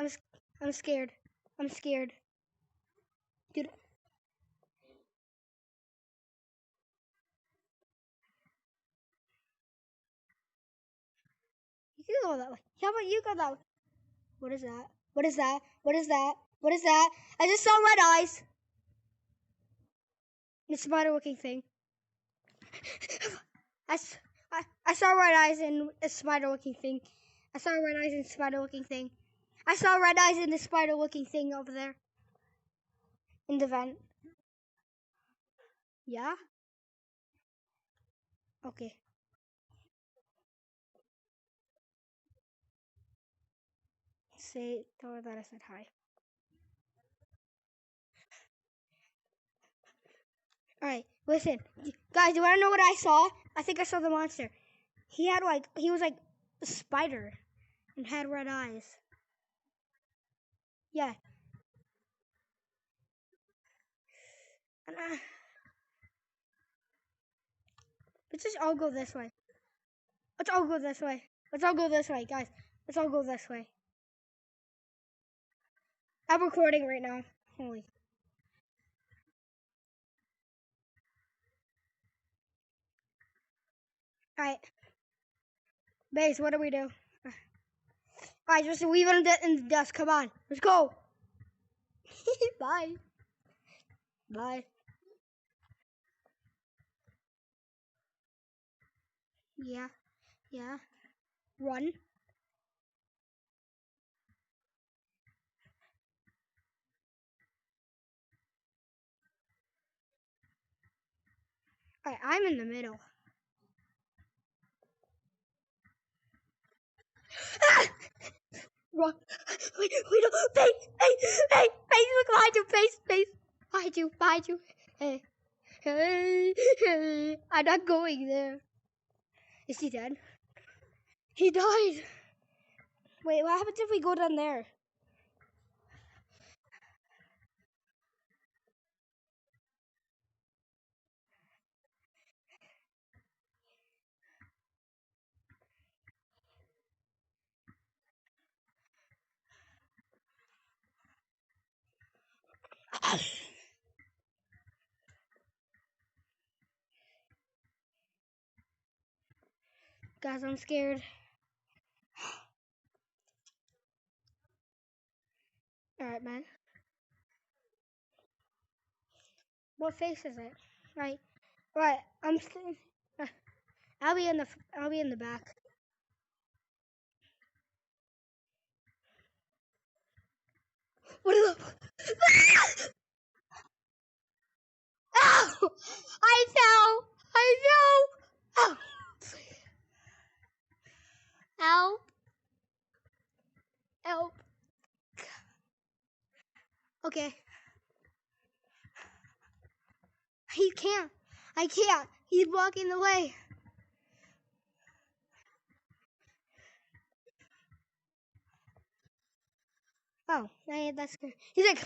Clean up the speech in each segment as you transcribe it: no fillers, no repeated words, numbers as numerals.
I'm scared. I'm scared. Dude. You can go that way. How about you go that way? What is that? What is that? What is that? What is that? I just saw red eyes. The spider looking thing. I saw red eyes in a spider looking thing. I saw red eyes in a spider looking thing. I saw red eyes in the spider looking thing over there. In the vent. Yeah? Okay. Tell her that I said hi. Alright, listen. Guys, you wanna know what I saw? I think I saw the monster. He was like a spider and had red eyes. Yeah. And let's just all go this way. Let's all go this way. Let's all go this way, guys. Let's all go this way. I'm recording right now. Holy. Alright. Base, what do we do? Alright, just leave it in the dust. Come on. Let's go. Bye. Bye. Yeah. Yeah. Run. Alright, I'm in the middle. Ah! Run. Wait, don't. Hey, look behind you, face. Behind you. Hey. I'm not going there. Is he dead? He died. Wait, what happens if we go down there? Guys, I'm scared. Alright, man. What face is it? Right. I'm staying. I'll be in the back. What is up? Ow! I fell! Ow! Help! Okay. He can't. I can't. He's blocking the way. Oh, that's good. He's like,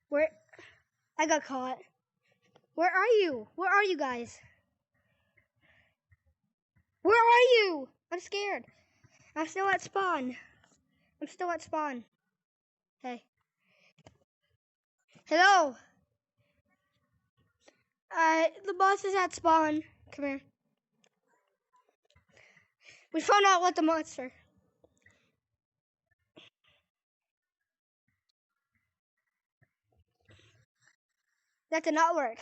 where? I got caught. Where are you? Where are you guys? Where are you? I'm scared. I'm still at spawn. Hey. Hello. The boss is at spawn. Come here. We found out what the monster. That did not work.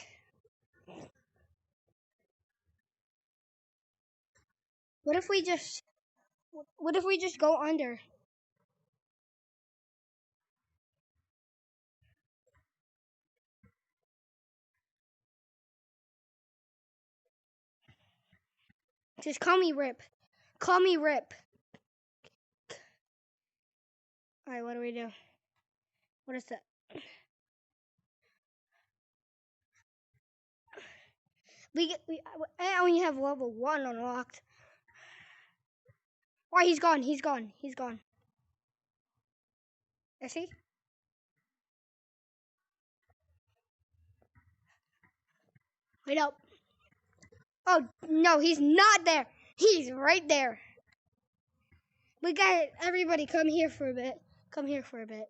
What if we just go under? Just call me Rip. Call me Rip. Alright, what do we do? What is that? I only have level 1 unlocked. Oh, he's gone. He's gone. He's gone. Is he? Wait up. Oh, no, he's not there. He's right there. We got everybody come here for a bit. Come here for a bit.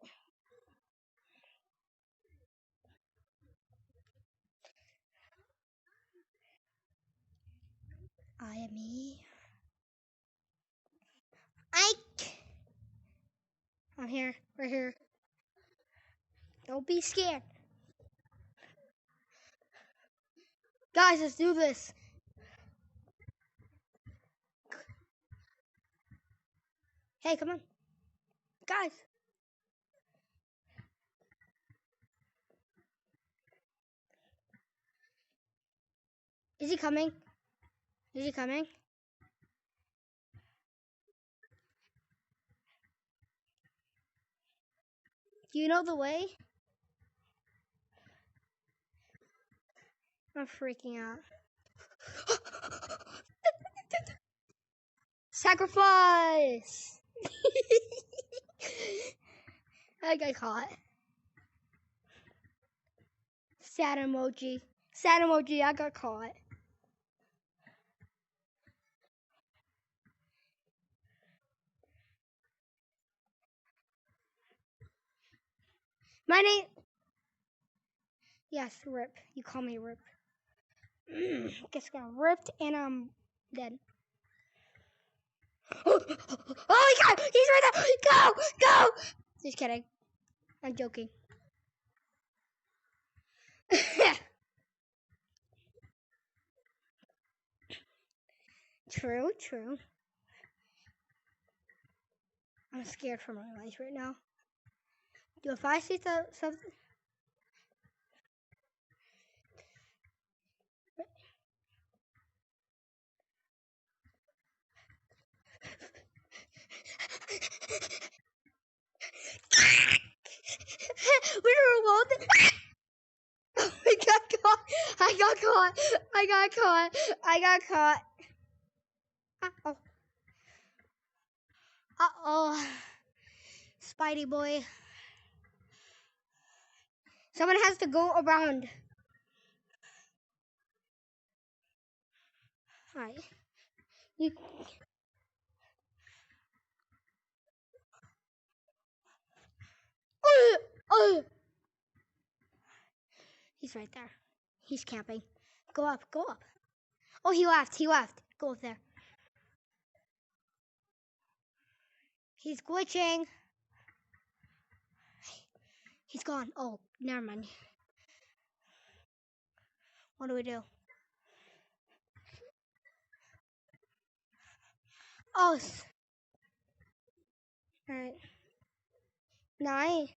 I am me. I'm here. We're here. Don't be scared. Guys, let's do this. Hey, come on. Guys. Is he coming? Is he coming? Do you know the way? I'm freaking out. Sacrifice! I got caught. Sad emoji. Sad emoji, I got caught. My name... Yes, Rip. You call me Rip. Guess I got ripped and I'm dead. Oh my god! He's right there! Go! Go! Just kidding. I'm joking. True, true. I'm scared for my life right now. If I see something... We were alone. I got caught. I got caught. I got caught. I got caught. Uh-oh. Uh-oh. Spidey boy. Someone has to go around. Alright. You... He's right there. He's camping. Go up, go up. Oh, he left, he left. Go up there. He's glitching. He's gone. Oh, never mind. What do we do? Oh. Alright. Nice.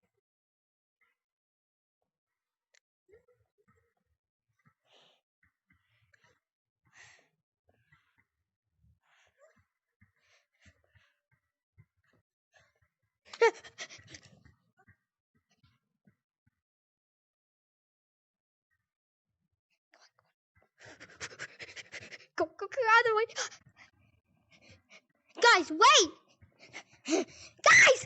Go out of the way. Guys, wait! Guys!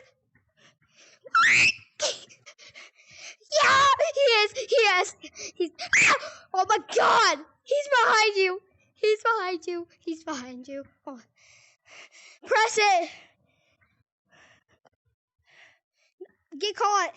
Yeah, he's, oh my god! He's behind you! He's behind you. Oh. Press it! Get caught!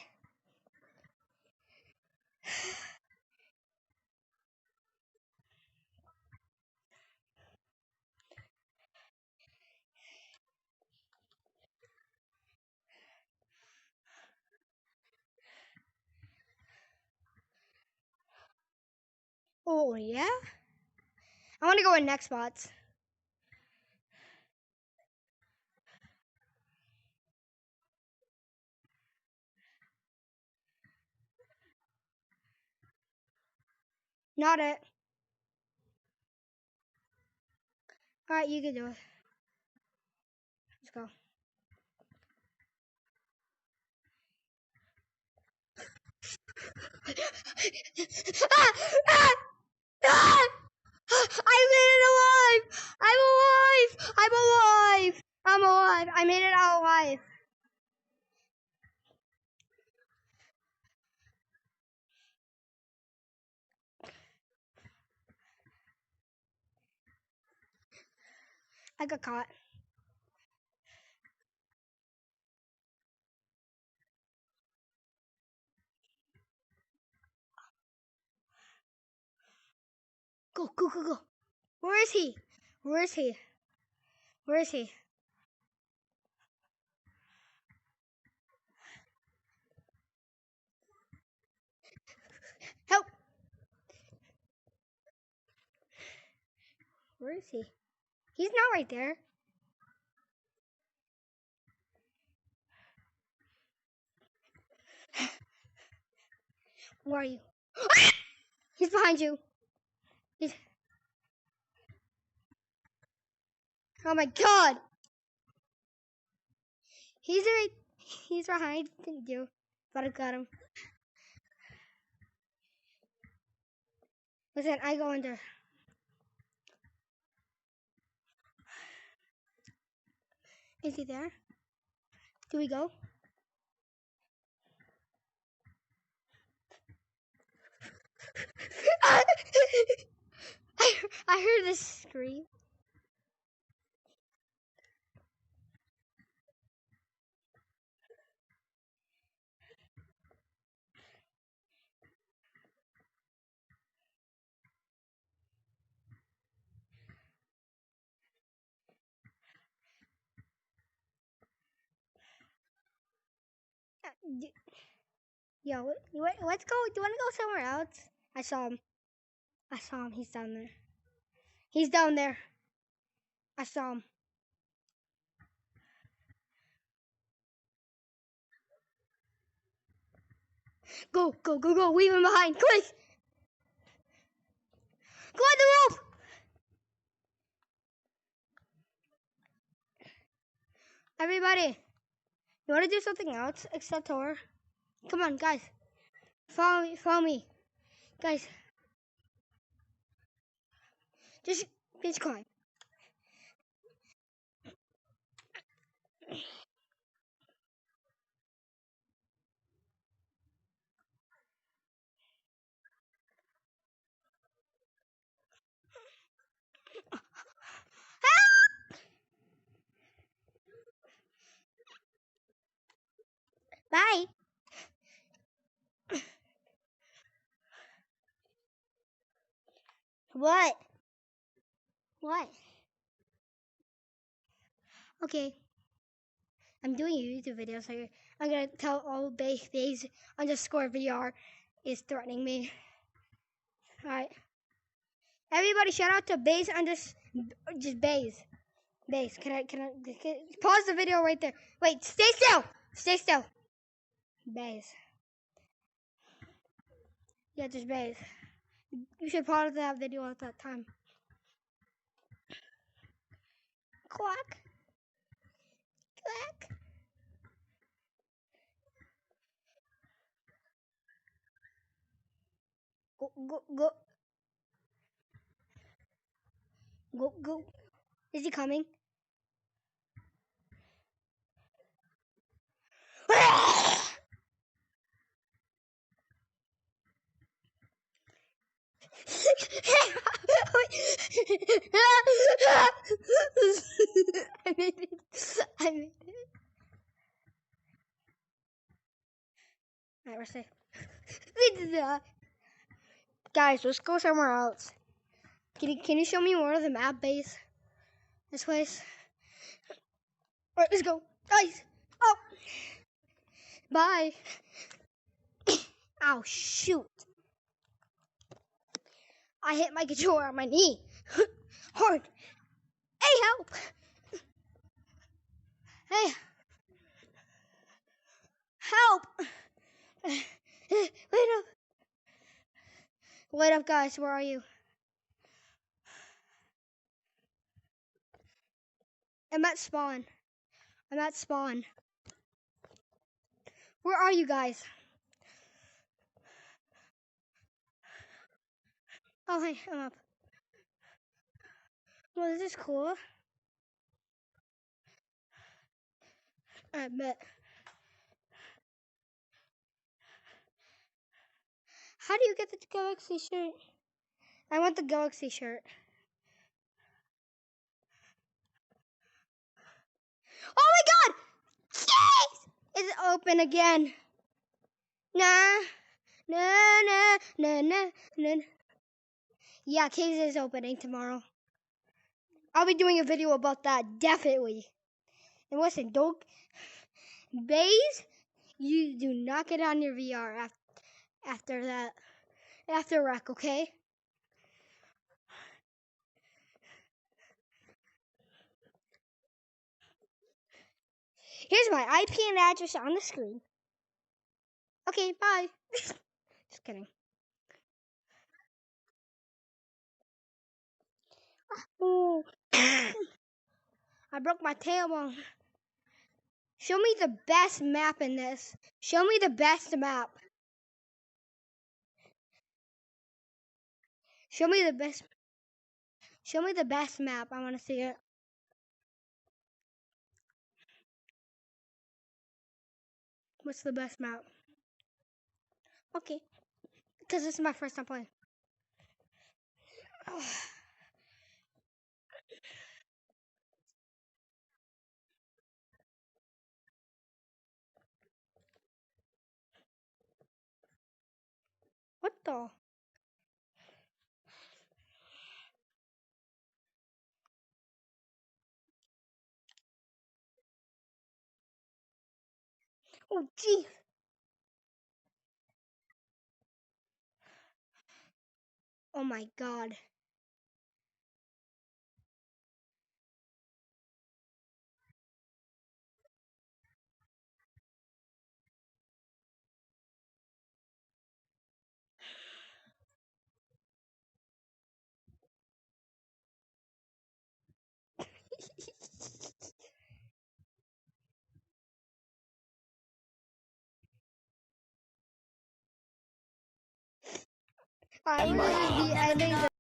Oh, yeah? I want to go in next spots. Not it. Alright, you can do it. Let's go. I made it alive! I'm alive! I'm alive! I'm alive. I made it out alive. I got caught. Go, go, go, go. Where is he? Where is he? Where is he? Help! Where is he? He's not right there. Where are you? He's behind you. He's... Oh my god! He's behind you. But I got him. Listen, I go under. Is he there? Do we go? I heard this scream. Yo, let's go. Do you want to go somewhere else? I saw him. I saw him. He's down there. He's down there. I saw him. Go, go, go, go. Leave him behind. Quick. Go on the rope. Everybody, you want to do something else except horror? Come on, guys. Follow me. Follow me. Guys. Just quiet. Bye. What? What? Okay. I'm doing a YouTube video, so I'm gonna tell all Baze underscore VR is threatening me. Alright. Everybody shout out to Baze just Baze. Baze, can I pause the video right there? Wait, stay still! Stay still. Baze. Yeah, just Baze. You should pause that video at that time. Quack. Quack. Go, go, go. Go, go. Is he coming? I made it. I made it. Alright, we're safe. Guys, let's go somewhere else. Can you show me more of the map base? This place. Alright, let's go. Guys. Oh. Bye. Ow, shoot. I hit my controller on my knee. Hard. Hey, help. Hey. Help. Wait up. Wait up, guys. Where are you? I'm at spawn. I'm at spawn. Where are you guys? Oh, hey, I'm up. Well, this is cool. I bet. How do you get the Galaxy shirt? I want the Galaxy shirt. Oh my god! Jeez! It's open again. Nah. Nah, nah, nah, nah, nah. Yeah, Kings is opening tomorrow. I'll be doing a video about that, definitely. And listen, don't... Bays, you do not get on your VR after that. After rec, okay? Here's my IP and address on the screen. Okay, bye. Just kidding. Ooh. I broke my tailbone. Show me the best map in this. Show me the best map. Show me the best. Show me the best map. I want to see it. What's the best map? Okay. Because this is my first time playing. What the? Oh, gee. Oh my god. I'm gonna be ending the